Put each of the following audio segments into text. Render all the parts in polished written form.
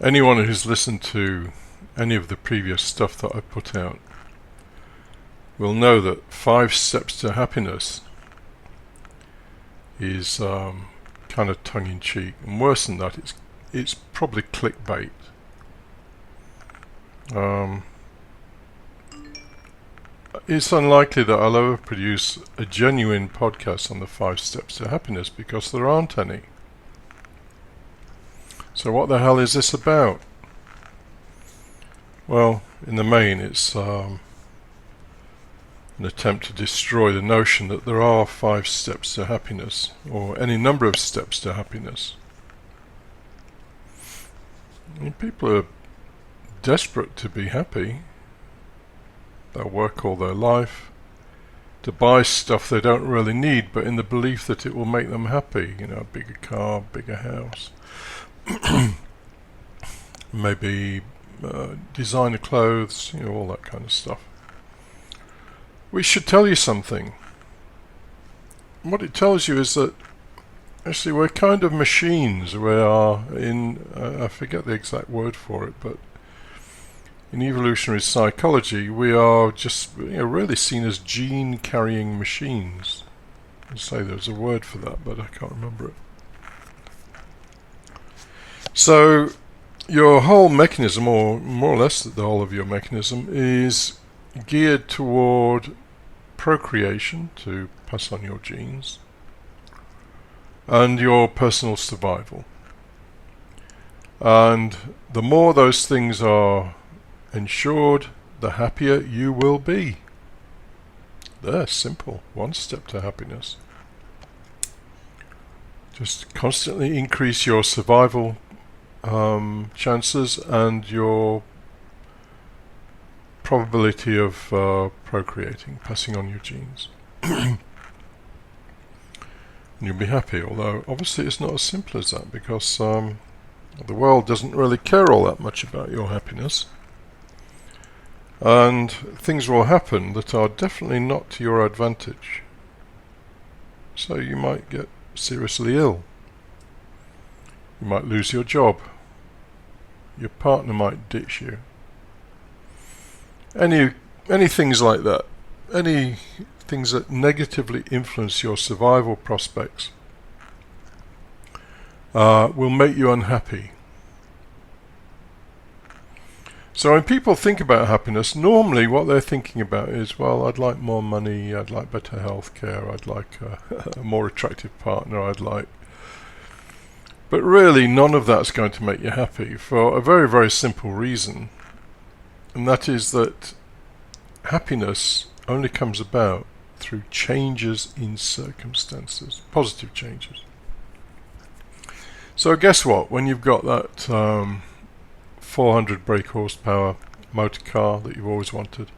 Anyone who's listened to any of the previous stuff that I put out will know that 5 Steps to Happiness is kind of tongue-in-cheek, and worse than that, it's probably clickbait. It's unlikely that I'll ever produce a genuine podcast on the 5 Steps to Happiness because there aren't any. So what the hell is this about? Well, in the main, it's an attempt to destroy the notion that there are 5 steps to happiness, or any number of steps to happiness. I mean, people are desperate to be happy. They'll work all their life to buy stuff they don't really need, but in the belief that it will make them happy. You know, a bigger car, bigger house, maybe designer clothes, you know, all that kind of stuff. We should tell you something. What it tells you is that actually we're kind of machines. We are in, I forget the exact word for it, but in evolutionary psychology we are just, you know, really seen as gene carrying machines. I say there's a word for that, but I can't remember it. So your whole mechanism, or more or less the whole of your mechanism, is geared toward procreation, to pass on your genes, and your personal survival. And the more those things are ensured, the happier you will be. They're simple. 1 step to happiness. Just constantly increase your survival chances and your probability of procreating, passing on your genes. And you'll be happy, although obviously it's not as simple as that, because the world doesn't really care all that much about your happiness, and things will happen that are definitely not to your advantage. So you might get seriously ill, you might lose your job, your partner might ditch you, any things like that, any things that negatively influence your survival prospects will make you unhappy. So when people think about happiness, normally what they're thinking about is, well, I'd like more money, I'd like better health care, I'd like a more attractive partner, But really none of that's going to make you happy, for a very, very simple reason. And that is that happiness only comes about through changes in circumstances, positive changes. So guess what? When you've got that 400 brake horsepower motor car that you've always wanted,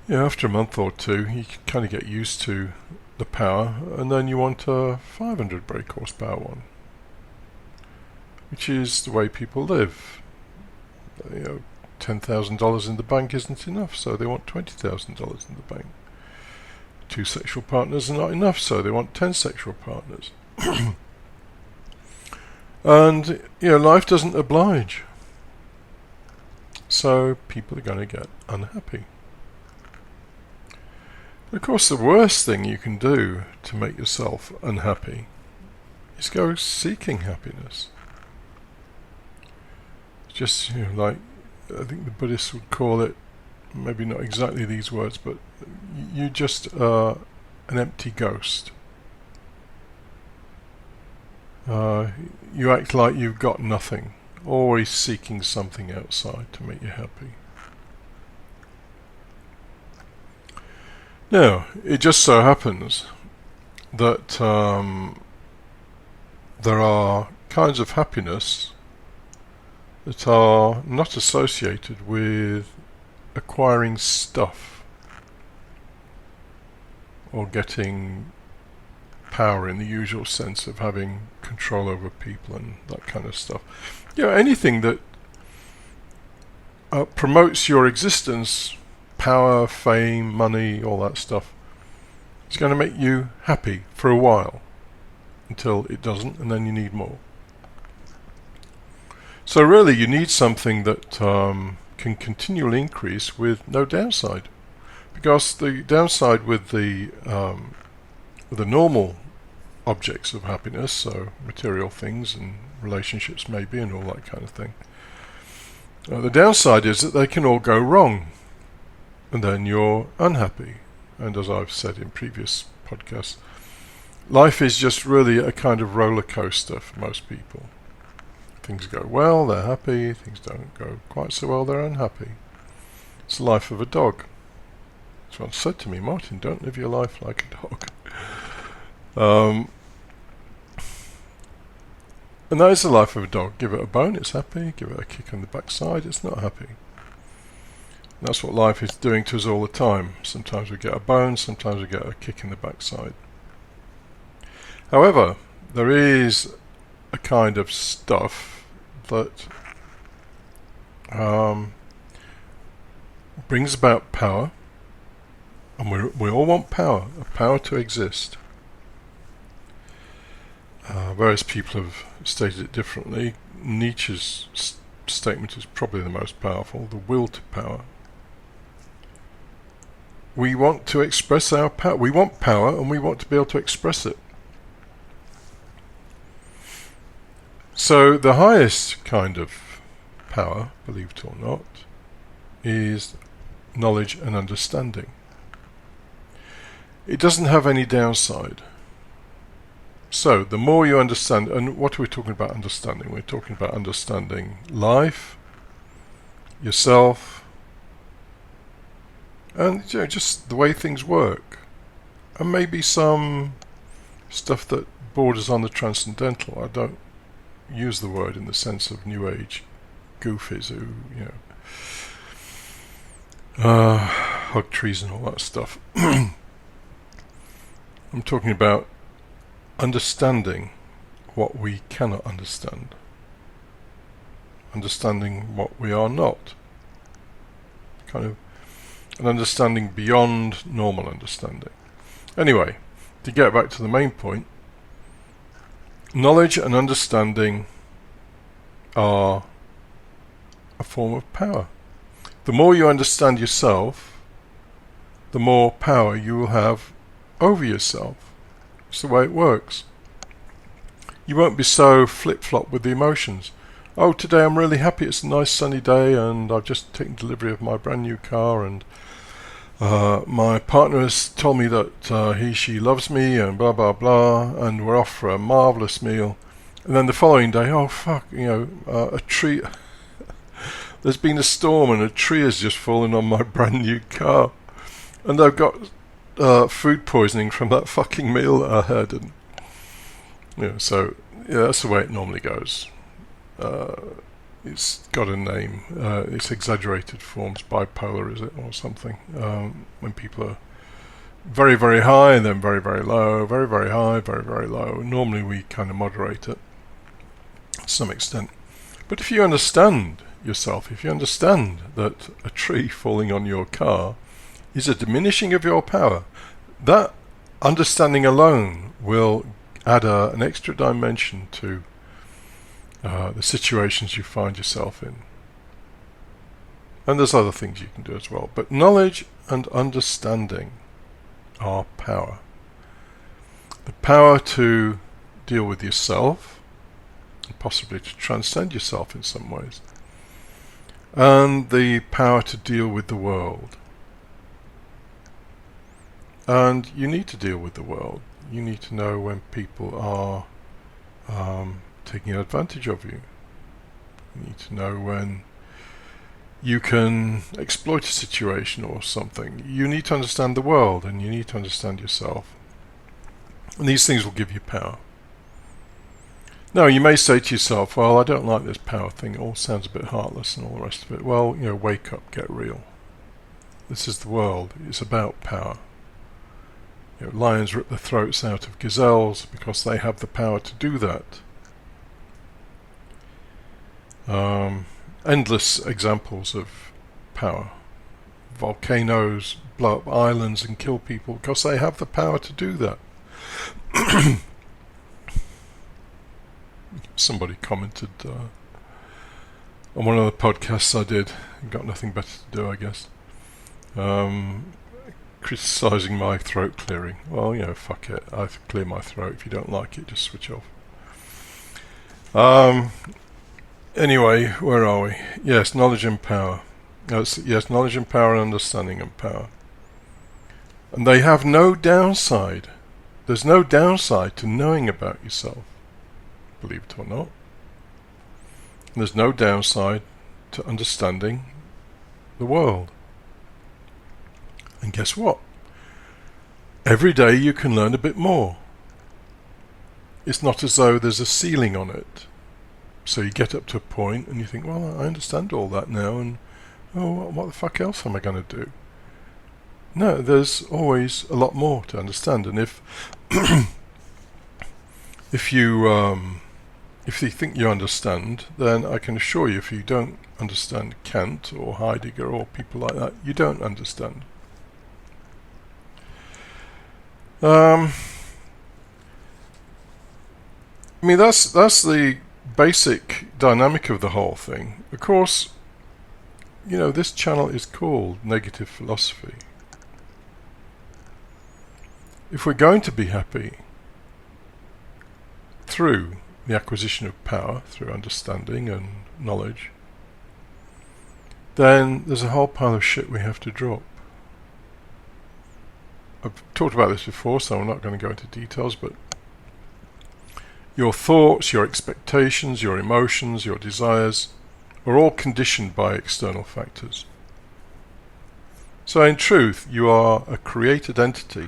after a month or two you can kind of get used to the power, and then you want a 500 brake horsepower one, which is the way people live. $10,000 in the bank isn't enough, so they want $20,000 in the bank. 2 sexual partners are not enough, so they want 10 sexual partners. And life doesn't oblige, so people are going to get unhappy. Of course, the worst thing you can do to make yourself unhappy is go seeking happiness. It's just, like I think the Buddhists would call it, maybe not exactly these words, but you just are an empty ghost. You act like you've got nothing, always seeking something outside to make you happy. Now, it just so happens that there are kinds of happiness that are not associated with acquiring stuff or getting power in the usual sense of having control over people and that kind of stuff. Anything that promotes your existence, power, fame, money, all that stuff, is going to make you happy for a while until it doesn't, and then you need more. So really you need something that can continually increase with no downside. Because the downside with the normal objects of happiness, so material things and relationships maybe and all that kind of thing, the downside is that they can all go wrong and then you're unhappy. And as I've said in previous podcasts, life is just really a kind of roller coaster for most people. Things go well, they're happy. Things don't go quite so well, they're unhappy. It's the life of a dog. Someone said to me, Martin, don't live your life like a dog. And that is the life of a dog. Give it a bone, it's happy. Give it a kick on the backside, it's not happy. And that's what life is doing to us all the time. Sometimes we get a bone, sometimes we get a kick in the backside. However, there is a kind of stuff that brings about power, and we all want power, a power to exist. Various people have stated it differently. Nietzsche's statement is probably the most powerful, the will to power. We want to express our power. We want power and we want to be able to express it. So the highest kind of power, believe it or not, is knowledge and understanding. It doesn't have any downside. So the more you understand, and what are we talking about understanding? We're talking about understanding life, yourself, and just the way things work. And maybe some stuff that borders on the transcendental. I don't use the word in the sense of New Age goofies who, hug trees and all that stuff. I'm talking about understanding what we cannot understand. Understanding what we are not. Kind of an understanding beyond normal understanding. Anyway, to get back to the main point, knowledge and understanding are a form of power. The more you understand yourself, the more power you will have over yourself. It's the way it works. You won't be so flip-flop with the emotions. Oh, today I'm really happy, it's a nice sunny day and I've just taken delivery of my brand new car and my partner has told me that she loves me and blah blah blah and we're off for a marvellous meal. And then the following day, oh fuck, a tree, there's been a storm and a tree has just fallen on my brand new car. And I've got food poisoning from that fucking meal that I had. And so that's the way it normally goes. It's got a name. It's exaggerated forms, bipolar, is it, or something? When people are very, very high and then very, very low, very, very high, very, very low. Normally we kind of moderate it to some extent. But if you understand yourself, if you understand that a tree falling on your car is a diminishing of your power, that understanding alone will add an extra dimension to the situations you find yourself in. And there's other things you can do as well. But knowledge and understanding are power. The power to deal with yourself, and possibly to transcend yourself in some ways. And the power to deal with the world. And you need to deal with the world. You need to know when people are taking advantage of you. You need to know when you can exploit a situation or something. You need to understand the world and you need to understand yourself. And these things will give you power. Now you may say to yourself, well, I don't like this power thing, it all sounds a bit heartless and all the rest of it. Well, wake up, get real. This is the world, it's about power. Lions rip the throats out of gazelles because they have the power to do that. Endless examples of power. Volcanoes blow up islands and kill people because they have the power to do that. Somebody commented on one of the podcasts I did. Got nothing better to do, I guess. Criticising my throat clearing. Well, fuck it. I clear my throat. If you don't like it, just switch off. Anyway, where are we? Yes, knowledge and power. Yes, knowledge and power and understanding and power. And they have no downside. There's no downside to knowing about yourself, believe it or not. And there's no downside to understanding the world. And guess what? Every day you can learn a bit more. It's not as though there's a ceiling on it. So you get up to a point and you think, well, I understand all that now, and what the fuck else am I going to do? No, there's always a lot more to understand. And if if you think you understand, then I can assure you, if you don't understand Kant or Heidegger or people like that, you don't understand. I mean, that's the basic dynamic of the whole thing. Of course, this channel is called Negative Philosophy. If we're going to be happy through the acquisition of power, through understanding and knowledge, then there's a whole pile of shit we have to drop. I've talked about this before, so I'm not going to go into details, but your thoughts, your expectations, your emotions, your desires are all conditioned by external factors. So in truth, you are a created entity,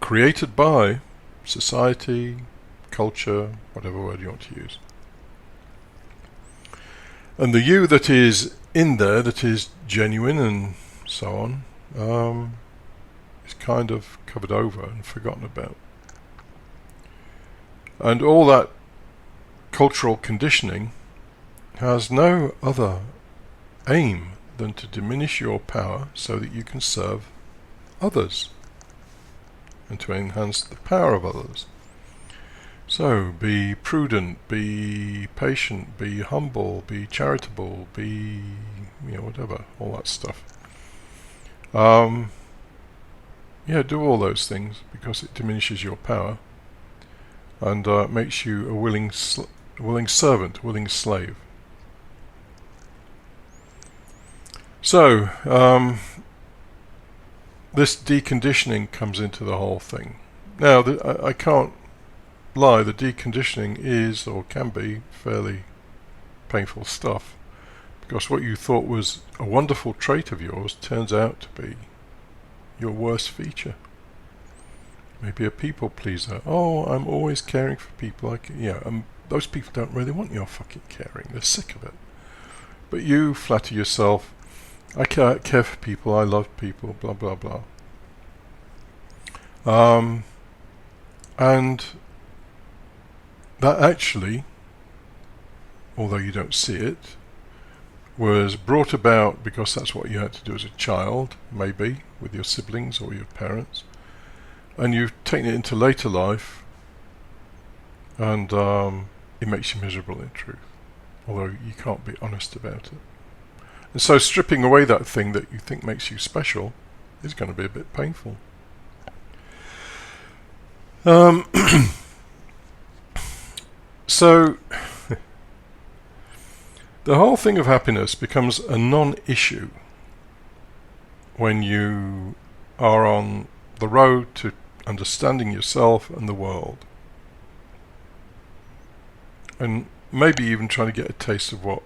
created by society, culture, whatever word you want to use. And the you that is in there, that is genuine and so on, is kind of covered over and forgotten about. And all that cultural conditioning has no other aim than to diminish your power so that you can serve others and to enhance the power of others. So be prudent, be patient, be humble, be charitable, be whatever, all that stuff. Do all those things because it diminishes your power and makes you a willing servant, willing slave. So this deconditioning comes into the whole thing. Now, I can't lie, the deconditioning is or can be fairly painful stuff, because what you thought was a wonderful trait of yours turns out to be your worst feature. Maybe a people pleaser. Oh, I'm always caring for people. Those people don't really want your fucking caring. They're sick of it. But you flatter yourself, I care for people, I love people, blah blah blah. And that actually, although you don't see it, was brought about because that's what you had to do as a child, maybe, with your siblings or your parents. And you've taken it into later life, and it makes you miserable in truth, although you can't be honest about it. And so stripping away that thing that you think makes you special is going to be a bit painful. So the whole thing of happiness becomes a non-issue when you are on the road to understanding yourself and the world, and maybe even trying to get a taste of what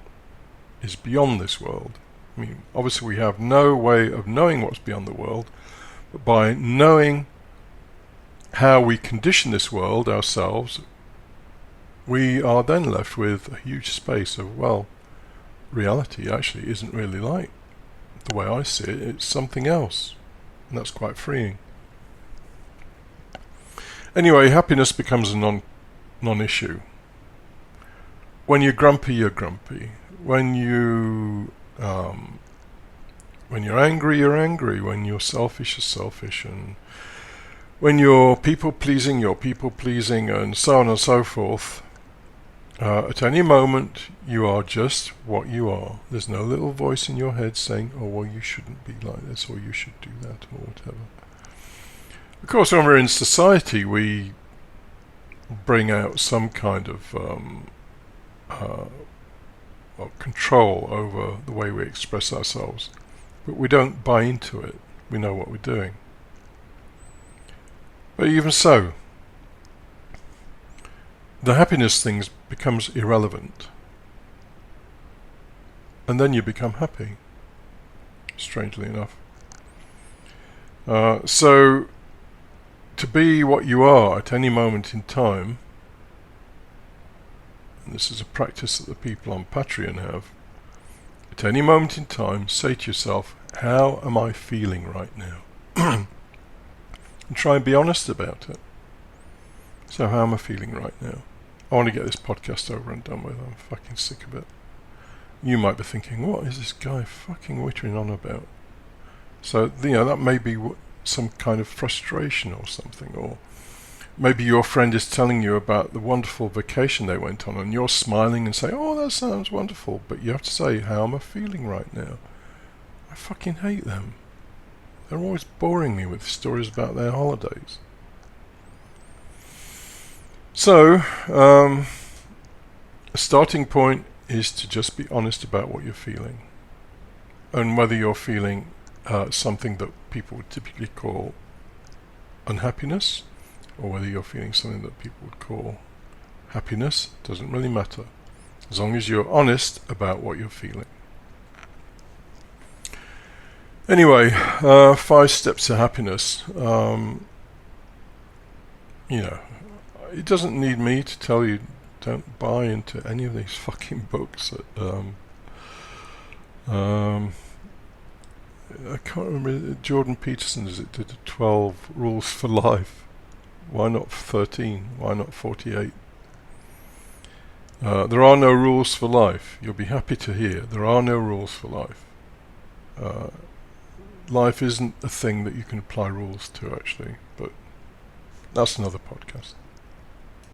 is beyond this world. I mean, obviously we have no way of knowing what's beyond the world, but by knowing how we condition this world ourselves, we are then left with a huge space of, well, reality actually isn't really like the way I see it, it's something else, and that's quite freeing. Anyway, happiness becomes a non-issue. When you're grumpy, you're grumpy. When you're angry, you're angry. When you're selfish, you're selfish. And when you're people-pleasing, you're people-pleasing, and so on and so forth. At any moment, you are just what you are. There's no little voice in your head saying, oh, well, you shouldn't be like this, or you should do that, or whatever. Of course, when we're in society, we bring out some kind of control over the way we express ourselves. But we don't buy into it. We know what we're doing. But even so, the happiness thing becomes irrelevant. And then you become happy, strangely enough. So, to be what you are at any moment in time, and this is a practice that the people on Patreon have, at any moment in time, say to yourself, how am I feeling right now? And try and be honest about it. So how am I feeling right now? I want to get this podcast over and done with. I'm fucking sick of it. You might be thinking, what is this guy fucking wittering on about? So, that may be some kind of frustration or something, or maybe your friend is telling you about the wonderful vacation they went on, and you're smiling and say, oh, that sounds wonderful, but you have to say, how am I feeling right now? I fucking hate them. They're always boring me with stories about their holidays. So, a starting point is to just be honest about what you're feeling, and whether you're feeling something that people would typically call unhappiness, or whether you're feeling something that people would call happiness, doesn't really matter, as long as you're honest about what you're feeling. Anyway, 5 steps to happiness. It doesn't need me to tell you, don't buy into any of these fucking books that, I can't remember, Jordan Peterson did the 12 rules for life. Why not 13? Why not 48? There are no rules for life. You'll be happy to hear there are no rules for life. Life isn't a thing that you can apply rules to, actually, but that's another podcast.